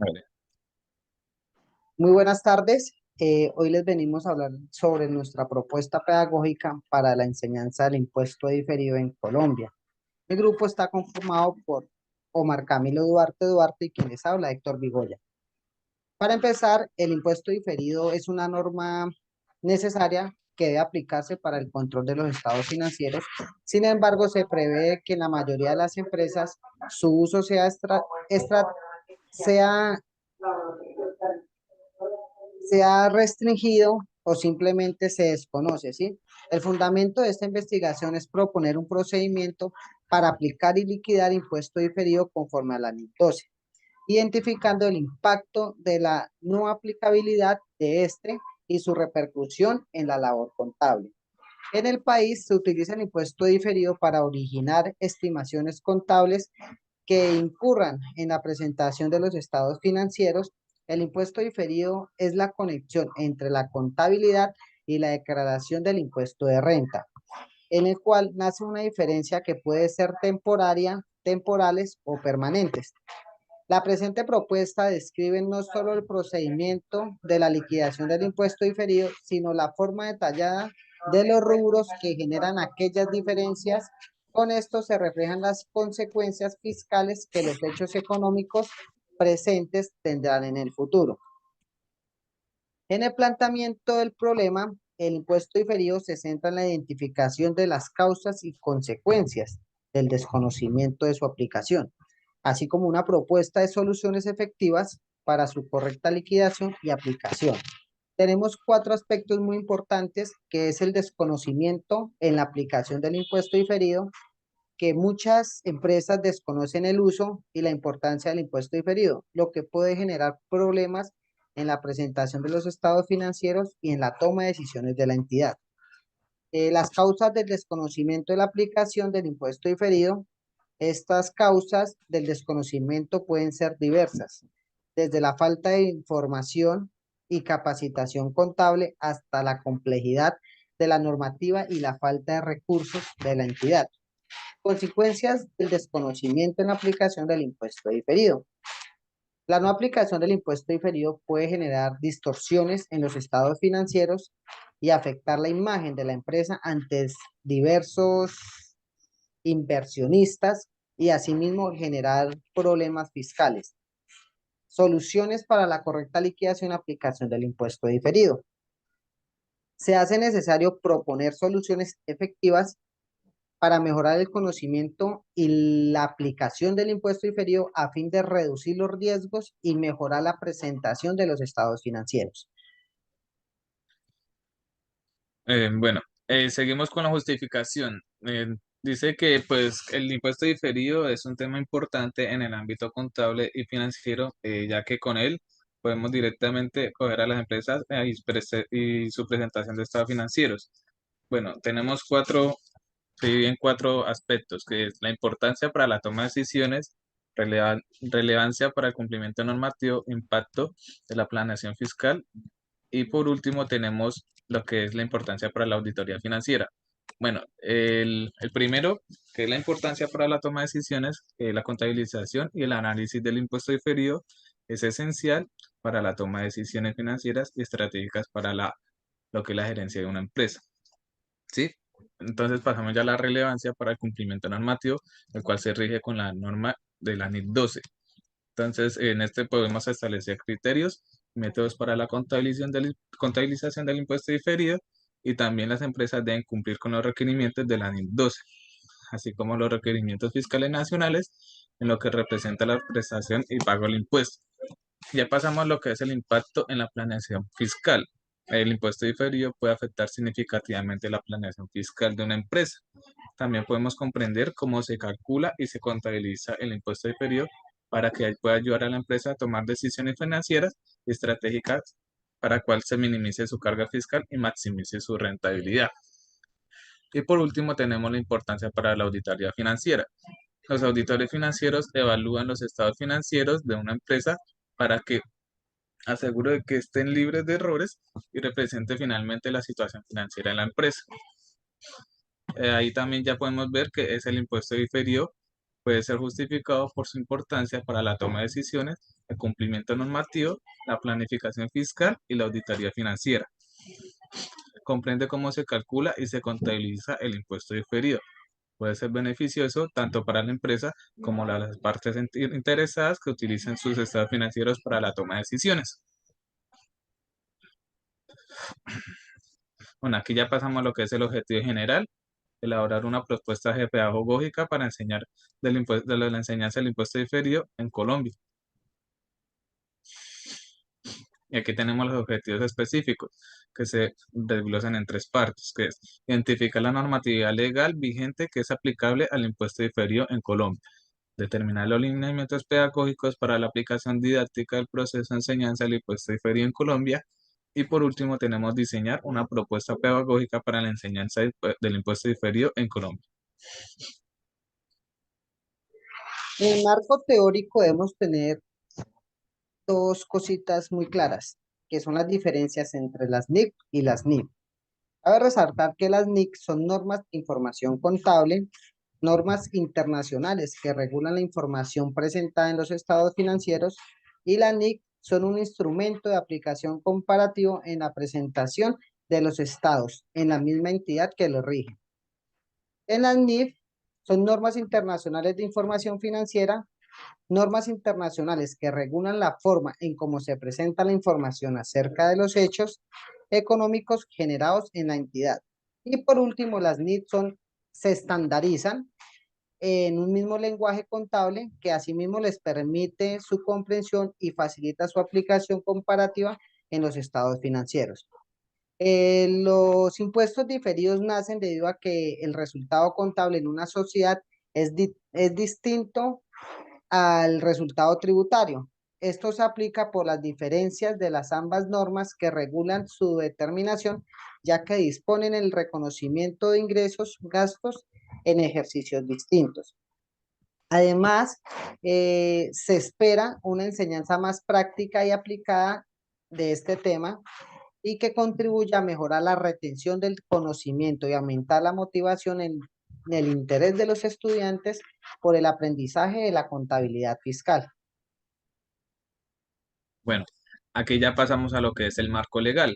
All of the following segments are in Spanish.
Vale. Muy buenas tardes. Hoy les venimos a hablar sobre nuestra propuesta pedagógica para la enseñanza del impuesto diferido en Colombia. El grupo está conformado por Omar Camilo Duarte y quien les habla, Héctor Vigoya. Para empezar, el impuesto diferido es una norma necesaria que debe aplicarse para el control de los estados financieros. Sin embargo, se prevé que en la mayoría de las empresas su uso sea se ha restringido o simplemente se desconoce, ¿sí? El fundamento de esta investigación es proponer un procedimiento para aplicar y liquidar impuesto diferido conforme a la NIC 12, identificando el impacto de la no aplicabilidad de este y su repercusión en la labor contable. En el país se utiliza el impuesto diferido para originar estimaciones contables que incurran en la presentación de los estados financieros. El impuesto diferido es la conexión entre la contabilidad y la declaración del impuesto de renta, en el cual nace una diferencia que puede ser temporaria, temporales o permanentes. La presente propuesta describe no solo el procedimiento de la liquidación del impuesto diferido, sino la forma detallada de los rubros que generan aquellas diferencias. Con esto se reflejan las consecuencias fiscales que los hechos económicos presentes tendrán en el futuro. En el planteamiento del problema, el impuesto diferido se centra en la identificación de las causas y consecuencias del desconocimiento de su aplicación, así como una propuesta de soluciones efectivas para su correcta liquidación y aplicación. Tenemos cuatro aspectos muy importantes, que es el desconocimiento en la aplicación del impuesto diferido, que muchas empresas desconocen el uso y la importancia del impuesto diferido, lo que puede generar problemas en la presentación de los estados financieros y en la toma de decisiones de la entidad. Las causas del desconocimiento de la aplicación del impuesto diferido. Estas causas del desconocimiento pueden ser diversas, desde la falta de información y capacitación contable hasta la complejidad de la normativa y la falta de recursos de la entidad. Consecuencias del desconocimiento en la aplicación del impuesto diferido. La no aplicación del impuesto diferido puede generar distorsiones en los estados financieros y afectar la imagen de la empresa ante diversos inversionistas y asimismo generar problemas fiscales. Soluciones para la correcta liquidación y aplicación del impuesto diferido. Se hace necesario proponer soluciones efectivas para mejorar el conocimiento y la aplicación del impuesto diferido a fin de reducir los riesgos y mejorar la presentación de los estados financieros. Bueno, seguimos con la justificación. Dice que pues el impuesto diferido es un tema importante en el ámbito contable y financiero, ya que con él podemos directamente coger a las empresas y su presentación de estados financieros. Bueno, tenemos se divide en cuatro aspectos, que es la importancia para la toma de decisiones, relevancia para el cumplimiento normativo, impacto de la planeación fiscal y por último tenemos lo que es la importancia para la auditoría financiera. Bueno, el primero, que es la importancia para la toma de decisiones, la contabilización y el análisis del impuesto diferido, es esencial para la toma de decisiones financieras y estratégicas para lo que es la gerencia de una empresa. ¿Sí? Entonces pasamos ya a la relevancia para el cumplimiento normativo, el cual se rige con la norma de la NIC 12. Entonces, en este podemos establecer criterios, métodos para la contabilización del impuesto diferido y también las empresas deben cumplir con los requerimientos de la NIC 12, así como los requerimientos fiscales nacionales en lo que representa la prestación y pago del impuesto. Ya pasamos a lo que es el impacto en la planeación fiscal. El impuesto diferido puede afectar significativamente la planeación fiscal de una empresa. También podemos comprender cómo se calcula y se contabiliza el impuesto diferido para que pueda ayudar a la empresa a tomar decisiones financieras y estratégicas para cual se minimice su carga fiscal y maximice su rentabilidad. Y por último, tenemos la importancia para la auditoría financiera. Los auditores financieros evalúan los estados financieros de una empresa para que asegure de que estén libres de errores y represente finalmente la situación financiera de la empresa. Ahí también ya podemos ver que es el impuesto diferido puede ser justificado por su importancia para la toma de decisiones el cumplimiento normativo, la planificación fiscal y la auditoría financiera. Comprende cómo se calcula y se contabiliza el impuesto diferido. Puede ser beneficioso tanto para la empresa como las partes interesadas que utilicen sus estados financieros para la toma de decisiones. Bueno, aquí ya pasamos a lo que es el objetivo general, elaborar una propuesta pedagógica para enseñar de la enseñanza del impuesto diferido en Colombia. Y aquí tenemos los objetivos específicos que se desglosan en tres partes, que es identificar la normatividad legal vigente que es aplicable al impuesto diferido en Colombia, determinar los lineamientos pedagógicos para la aplicación didáctica del proceso de enseñanza del impuesto diferido en Colombia, y por último tenemos diseñar una propuesta pedagógica para la enseñanza del impuesto diferido en Colombia. En el marco teórico debemos tener dos cositas muy claras, que son las diferencias entre las NIC y las NIF. Cabe resaltar que las NIC son normas de información contable, normas internacionales que regulan la información presentada en los estados financieros, y las NIC son un instrumento de aplicación comparativo en la presentación de los estados en la misma entidad que lo rige. En las NIF son normas internacionales de información financiera, normas internacionales que regulan la forma en cómo se presenta la información acerca de los hechos económicos generados en la entidad. Y por último, las NIT se estandarizan en un mismo lenguaje contable que asimismo les permite su comprensión y facilita su aplicación comparativa en los estados financieros. Los impuestos diferidos nacen debido a que el resultado contable en una sociedad es distinto al resultado tributario. Esto se aplica por las diferencias de las ambas normas que regulan su determinación, ya que disponen el reconocimiento de ingresos, gastos en ejercicios distintos. Además, se espera una enseñanza más práctica y aplicada de este tema y que contribuya a mejorar la retención del conocimiento y aumentar la motivación en el interés de los estudiantes por el aprendizaje de la contabilidad fiscal. Bueno, aquí ya pasamos a lo que es el marco legal.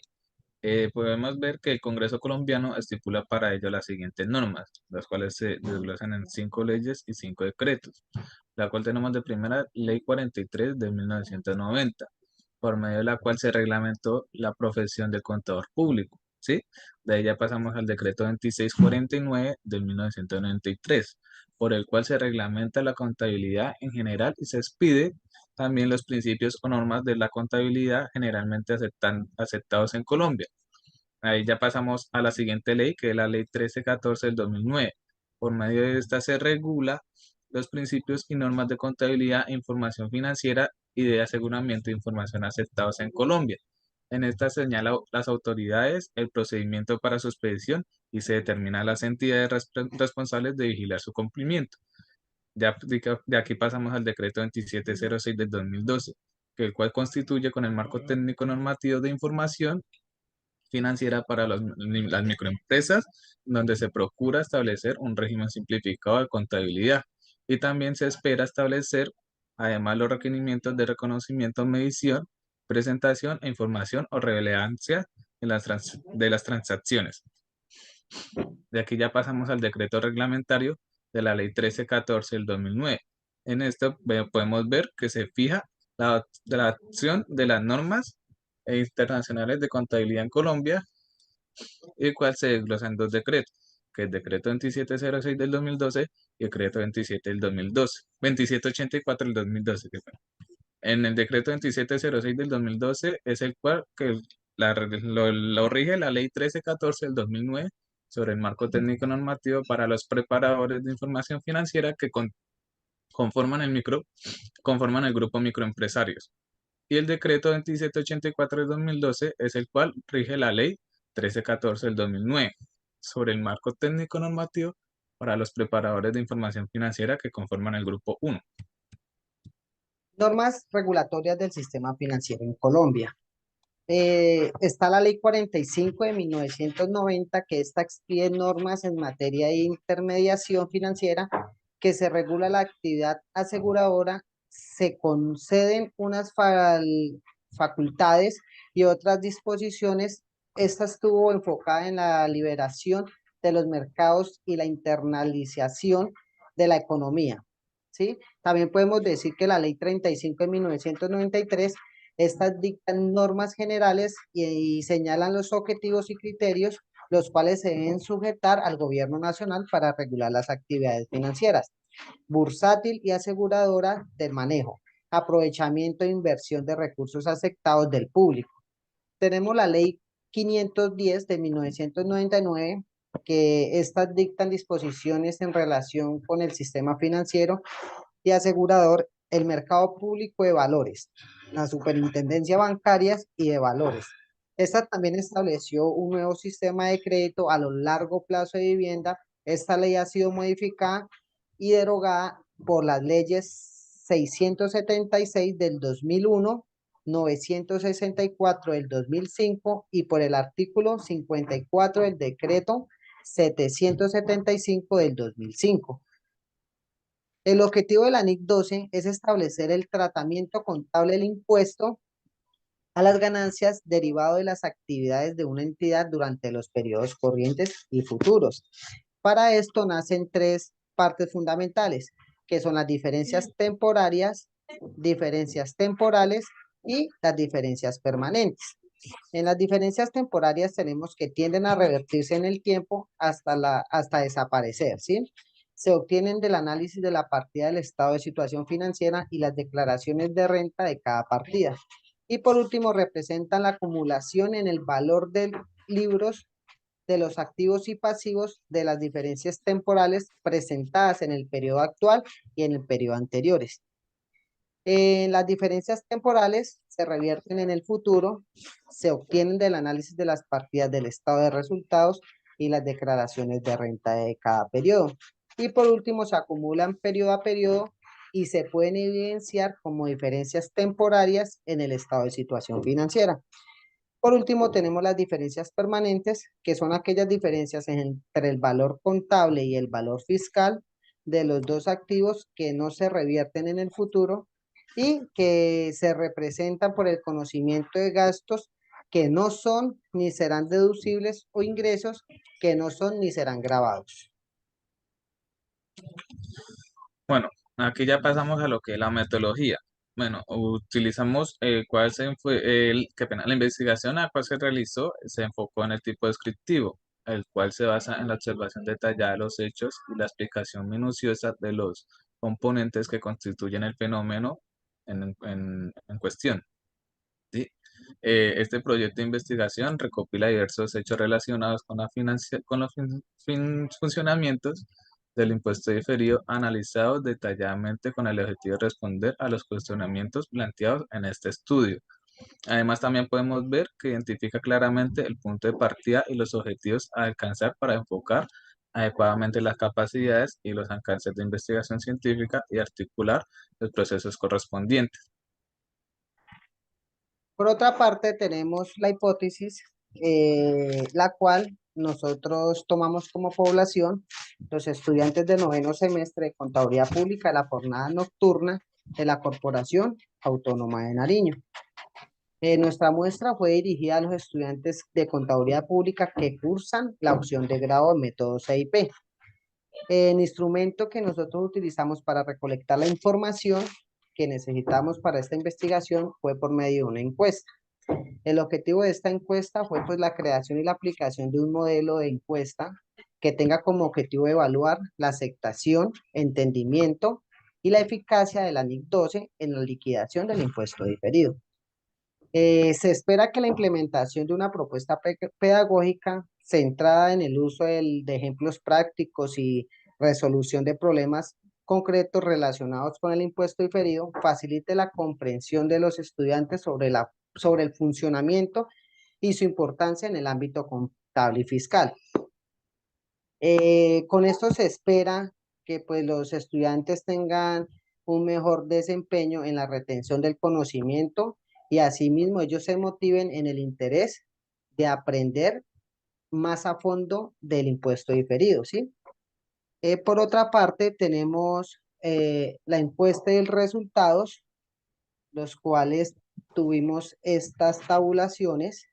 Podemos ver que el Congreso colombiano estipula para ello las siguientes normas, las cuales se desglosan en 5 leyes y 5 decretos, la cual tenemos de primera Ley 43 de 1990, por medio de la cual se reglamentó la profesión de contador público, ¿sí? De ahí ya pasamos al decreto 2649 de 1993, por el cual se reglamenta la contabilidad en general y se expide también los principios o normas de la contabilidad generalmente aceptados en Colombia. Ahí ya pasamos a la siguiente ley, que es la ley 1314 del 2009. Por medio de esta se regula los principios y normas de contabilidad e información financiera y de aseguramiento de información aceptados en Colombia. En esta señala las autoridades, el procedimiento para su expedición y se determina las entidades responsables de vigilar su cumplimiento. Ya de aquí pasamos al decreto 2706 del 2012, que el cual constituye con el marco técnico normativo de información financiera para las microempresas, donde se procura establecer un régimen simplificado de contabilidad y también se espera establecer además los requerimientos de reconocimiento, medición, presentación e información o relevancia de las transacciones. De aquí ya pasamos al decreto reglamentario de la ley 1314 del 2009. En esto podemos ver que se fija la acción de las normas internacionales de contabilidad en Colombia, el cual se desglosa en 2 decretos, que es el decreto 2706 del 2012 y el decreto 27 del 2012, 2784 del 2012. En el decreto 2706 del 2012 es el cual que lo rige la ley 1314 del 2009 sobre el marco técnico normativo para los preparadores de información financiera que conforman conforman el grupo microempresarios. Y el decreto 2784 del 2012 es el cual rige la ley 1314 del 2009 sobre el marco técnico normativo para los preparadores de información financiera que conforman el grupo 1. Normas regulatorias del sistema financiero en Colombia. Está la ley 45 de 1990, que esta expide normas en materia de intermediación financiera, que se regula la actividad aseguradora, se conceden unas facultades y otras disposiciones. Esta estuvo enfocada en la liberación de los mercados y la internalización de la economía, ¿sí? También podemos decir que la Ley 35 de 1993, estas dictan normas generales y señalan los objetivos y criterios los cuales se deben sujetar al gobierno nacional para regular las actividades financieras, bursátil y aseguradora del manejo, aprovechamiento e inversión de recursos aceptados del público. Tenemos la ley 510 de 1999, que estas dictan disposiciones en relación con el sistema financiero y asegurador, el mercado público de valores, la superintendencia bancaria y de valores. Esta también estableció un nuevo sistema de crédito a lo largo plazo de vivienda. Esta ley ha sido modificada y derogada por las leyes 676 del 2001, 964 del 2005 y por el artículo 54 del decreto 775 del 2005. El objetivo de la NIC 12 es establecer el tratamiento contable del impuesto a las ganancias derivado de las actividades de una entidad durante los periodos corrientes y futuros. Para esto nacen tres partes fundamentales, que son las diferencias temporales y las diferencias permanentes. En las diferencias temporarias tenemos que tienden a revertirse en el tiempo hasta desaparecer, ¿sí? Se obtienen del análisis de la partida del estado de situación financiera y las declaraciones de renta de cada partida. Y por último, representan la acumulación en el valor de libros de los activos y pasivos de las diferencias temporales presentadas en el periodo actual y en el periodo anteriores. Las diferencias temporales se revierten en el futuro, se obtienen del análisis de las partidas del estado de resultados y las declaraciones de renta de cada periodo. Y por último, se acumulan periodo a periodo y se pueden evidenciar como diferencias temporarias en el estado de situación financiera. Por último, tenemos las diferencias permanentes, que son aquellas diferencias entre el valor contable y el valor fiscal de los dos activos que no se revierten en el futuro y que se representan por el conocimiento de gastos que no son ni serán deducibles o ingresos que no son ni serán grabados. Bueno, aquí ya pasamos a lo que es la metodología. Bueno, utilizamos qué pena, la investigación a la cual se realizó se enfocó en el tipo descriptivo, el cual se basa en la observación detallada de los hechos y la explicación minuciosa de los componentes que constituyen el fenómeno en cuestión. ¿Sí? Este proyecto de investigación recopila diversos hechos relacionados con con los funcionamientos del impuesto diferido, analizados detalladamente con el objetivo de responder a los cuestionamientos planteados en este estudio. Además, también podemos ver que identifica claramente el punto de partida y los objetivos a alcanzar para enfocar adecuadamente las capacidades y los alcances de investigación científica y articular los procesos correspondientes. Por otra parte, tenemos la hipótesis, la cual nosotros tomamos como población los estudiantes de noveno semestre de Contaduría Pública, la jornada nocturna de la Corporación Autónoma de Nariño. Nuestra muestra fue dirigida a los estudiantes de Contaduría Pública que cursan la opción de grado de método CIP. El instrumento que nosotros utilizamos para recolectar la información que necesitamos para esta investigación fue por medio de una encuesta. El objetivo de esta encuesta fue pues la creación y la aplicación de un modelo de encuesta que tenga como objetivo evaluar la aceptación, entendimiento y la eficacia de la NIC 12 en la liquidación del impuesto diferido. Se espera que la implementación de una propuesta pedagógica centrada en el uso de ejemplos prácticos y resolución de problemas concretos relacionados con el impuesto diferido facilite la comprensión de los estudiantes sobre el funcionamiento y su importancia en el ámbito contable y fiscal. Con esto se espera que pues, los estudiantes tengan un mejor desempeño en la retención del conocimiento y asimismo ellos se motiven en el interés de aprender más a fondo del impuesto diferido, ¿sí? Por otra parte, tenemos la encuesta y el resultados, los cuales tuvimos estas tabulaciones.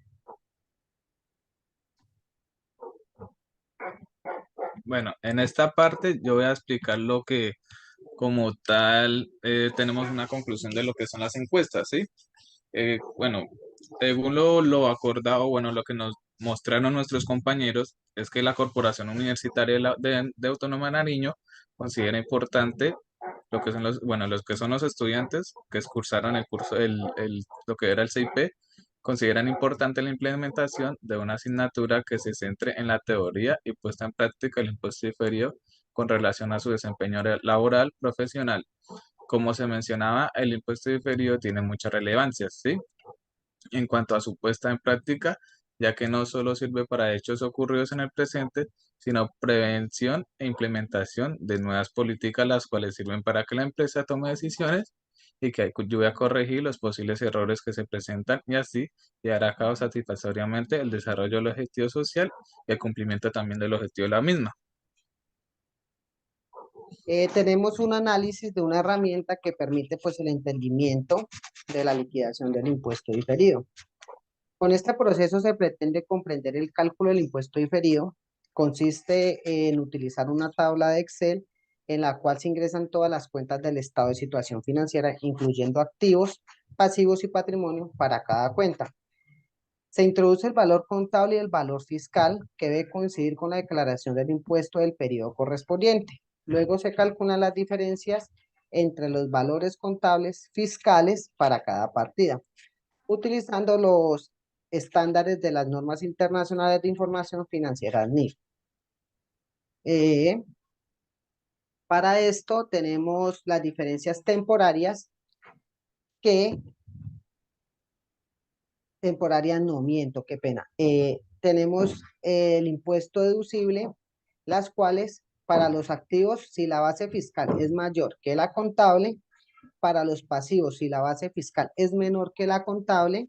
Bueno, en esta parte yo voy a explicar lo que como tal tenemos una conclusión de lo que son las encuestas, ¿sí? Bueno, según lo acordado, bueno, lo que nos mostraron nuestros compañeros es que la Corporación Universitaria de Autónoma de Nariño considera importante lo que son bueno, los que son los estudiantes que cursaron el curso, lo que era el CIP, consideran importante la implementación de una asignatura que se centre en la teoría y puesta en práctica del impuesto diferido con relación a su desempeño laboral profesional. Como se mencionaba, el impuesto diferido tiene mucha relevancia, ¿sí? En cuanto a su puesta en práctica, ya que no solo sirve para hechos ocurridos en el presente, sino prevención e implementación de nuevas políticas, las cuales sirven para que la empresa tome decisiones y que ayude a corregir los posibles errores que se presentan y así llevar a cabo satisfactoriamente el desarrollo del objetivo social y el cumplimiento también del objetivo de la misma. Tenemos un análisis de una herramienta que permite pues el entendimiento de la liquidación del impuesto diferido. Con este proceso se pretende comprender el cálculo del impuesto diferido. Consiste en utilizar una tabla de Excel en la cual se ingresan todas las cuentas del estado de situación financiera, incluyendo activos, pasivos y patrimonio para cada cuenta. Se introduce el valor contable y el valor fiscal que debe coincidir con la declaración del impuesto del periodo correspondiente. Luego se calculan las diferencias entre los valores contables fiscales para cada partida, utilizando los estándares de las normas internacionales de información financiera NIF. Eh, para esto tenemos las diferencias temporarias que, temporarias no miento, qué pena. Tenemos el impuesto deducible, las cuales para los activos, si la base fiscal es mayor que la contable, para los pasivos, si la base fiscal es menor que la contable,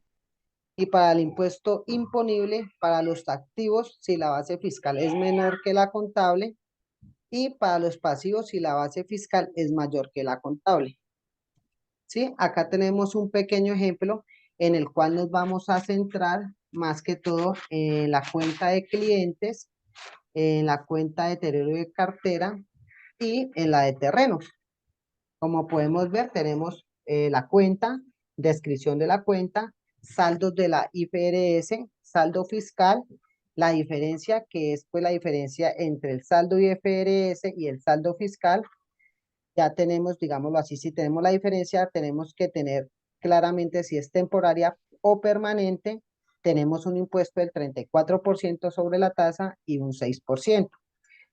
y para el impuesto imponible, para los activos, si la base fiscal es menor que la contable, y para los pasivos, si la base fiscal es mayor que la contable. ¿Sí? Acá tenemos un pequeño ejemplo en el cual nos vamos a centrar más que todo en la cuenta de clientes, en la cuenta de deterioro de cartera y en la de terrenos. Como podemos ver, tenemos la cuenta, descripción de la cuenta, saldos de la IFRS, saldo fiscal, la diferencia que es pues la diferencia entre el saldo IFRS y el saldo fiscal. Ya tenemos, digámoslo así, si tenemos la diferencia, tenemos que tener claramente si es temporaria o permanente. Tenemos un impuesto del 34% sobre la tasa y un 6%.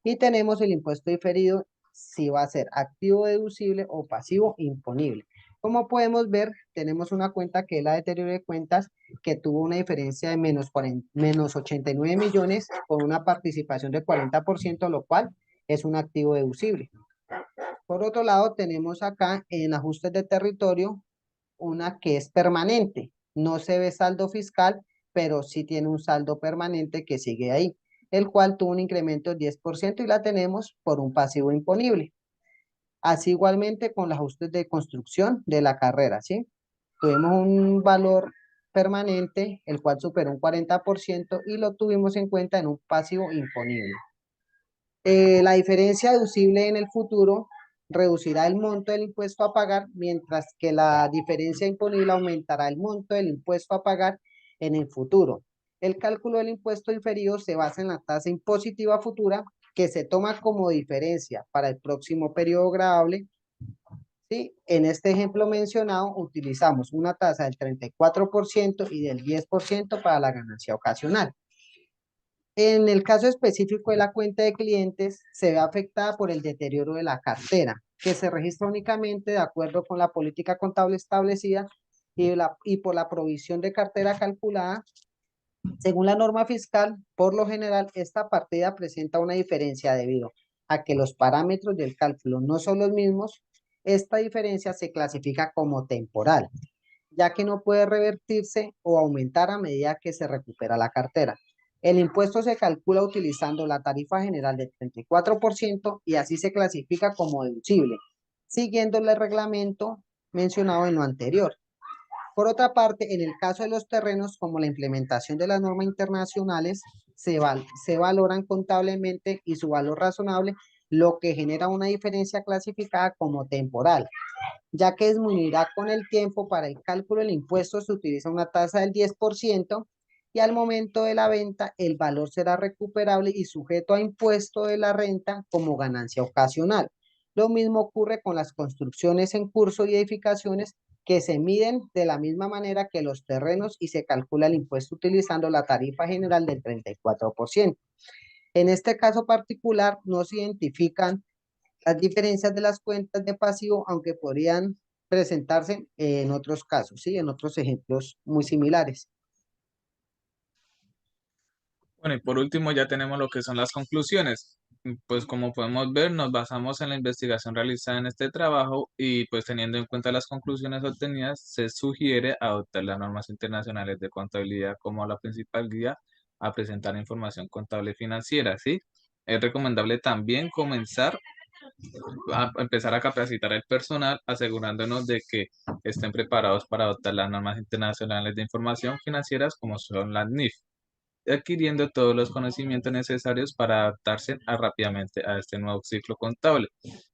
Y tenemos el impuesto diferido si va a ser activo deducible o pasivo imponible. Como podemos ver, tenemos una cuenta que es la de deterioro de cuentas que tuvo una diferencia de menos 89 millones con una participación de 40%, lo cual es un activo deducible. Por otro lado, tenemos acá en ajustes de territorio una que es permanente. No se ve saldo fiscal, pero sí tiene un saldo permanente que sigue ahí, el cual tuvo un incremento del 10% y la tenemos por un pasivo imponible. Así igualmente con los ajustes de construcción de la carrera, ¿sí? Tuvimos un valor permanente, el cual superó un 40% y lo tuvimos en cuenta en un pasivo imponible. La diferencia deducible en el futuro reducirá el monto del impuesto a pagar, mientras que la diferencia imponible aumentará el monto del impuesto a pagar en el futuro. El cálculo del impuesto diferido se basa en la tasa impositiva futura que se toma como diferencia para el próximo periodo gravable. ¿Sí? En este ejemplo mencionado utilizamos una tasa del 34% y del 10% para la ganancia ocasional. En el caso específico de la cuenta de clientes, se ve afectada por el deterioro de la cartera, que se registra únicamente de acuerdo con la política contable establecida y por la provisión de cartera calculada. Según la norma fiscal, por lo general, esta partida presenta una diferencia debido a que los parámetros del cálculo no son los mismos. Esta diferencia se clasifica como temporal, ya que no puede revertirse o aumentar a medida que se recupera la cartera. El impuesto se calcula utilizando la tarifa general del 34% y así se clasifica como deducible. siguiendo el reglamento mencionado en lo anterior. Por otra parte, en el caso de los terrenos, como la implementación de las normas internacionales, se valoran contablemente y su valor razonable, lo que genera una diferencia clasificada como temporal, ya que disminuirá con el tiempo. Para el cálculo del impuesto se utiliza una tasa del 10% y al momento de la venta el valor será recuperable y sujeto a impuesto de la renta como ganancia ocasional. Lo mismo ocurre con las construcciones en curso y edificaciones que se miden de la misma manera que los terrenos y se calcula el impuesto utilizando la tarifa general del 34%. En este caso particular no se identifican las diferencias de las cuentas de pasivo, aunque podrían presentarse en otros casos, ¿sí? En otros ejemplos muy similares. Bueno, y por último ya tenemos lo que son las conclusiones. Pues como podemos ver, nos basamos en la investigación realizada en este trabajo y pues teniendo en cuenta las conclusiones obtenidas, se sugiere adoptar las normas internacionales de contabilidad como la principal guía a presentar información contable financiera, ¿sí? Es recomendable también comenzar a empezar a capacitar al personal, asegurándonos de que estén preparados para adoptar las normas internacionales de información financieras como son las NIF, adquiriendo todos los conocimientos necesarios para adaptarse rápidamente a este nuevo ciclo contable.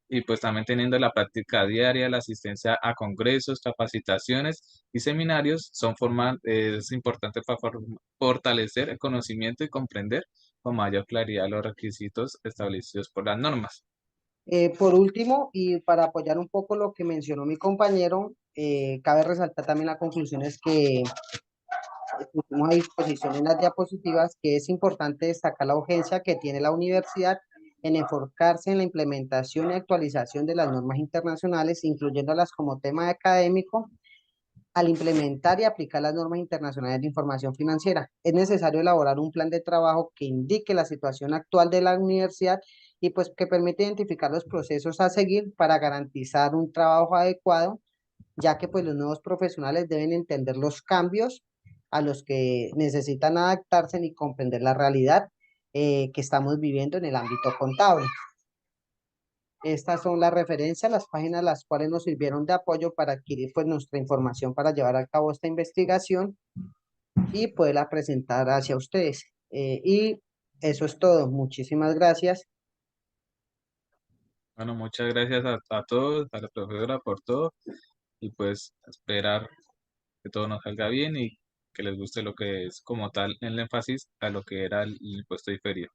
Y pues también teniendo la práctica diaria, la asistencia a congresos, capacitaciones y seminarios es importante para fortalecer el conocimiento y comprender con mayor claridad los requisitos establecidos por las normas. Por último, y para apoyar un poco lo que mencionó mi compañero, cabe resaltar también las conclusiones que pusimos a disposición en las diapositivas, que es importante destacar la urgencia que tiene la universidad en enfocarse en la implementación y actualización de las normas internacionales, incluyéndolas como tema académico, al implementar y aplicar las normas internacionales de información financiera. Es necesario elaborar un plan de trabajo que indique la situación actual de la universidad y pues que permite identificar los procesos a seguir para garantizar un trabajo adecuado, ya que pues los nuevos profesionales deben entender los cambios a los que necesitan adaptarse y comprender la realidad que estamos viviendo en el ámbito contable. Estas son las referencias, las páginas las cuales nos sirvieron de apoyo para adquirir pues nuestra información para llevar a cabo esta investigación y poderla presentar hacia ustedes. Y eso es todo. Muchísimas gracias. Bueno, muchas gracias a todos, a la profesora por todo y pues esperar que todo nos salga bien y que les guste lo que es como tal el énfasis a lo que era el impuesto diferido.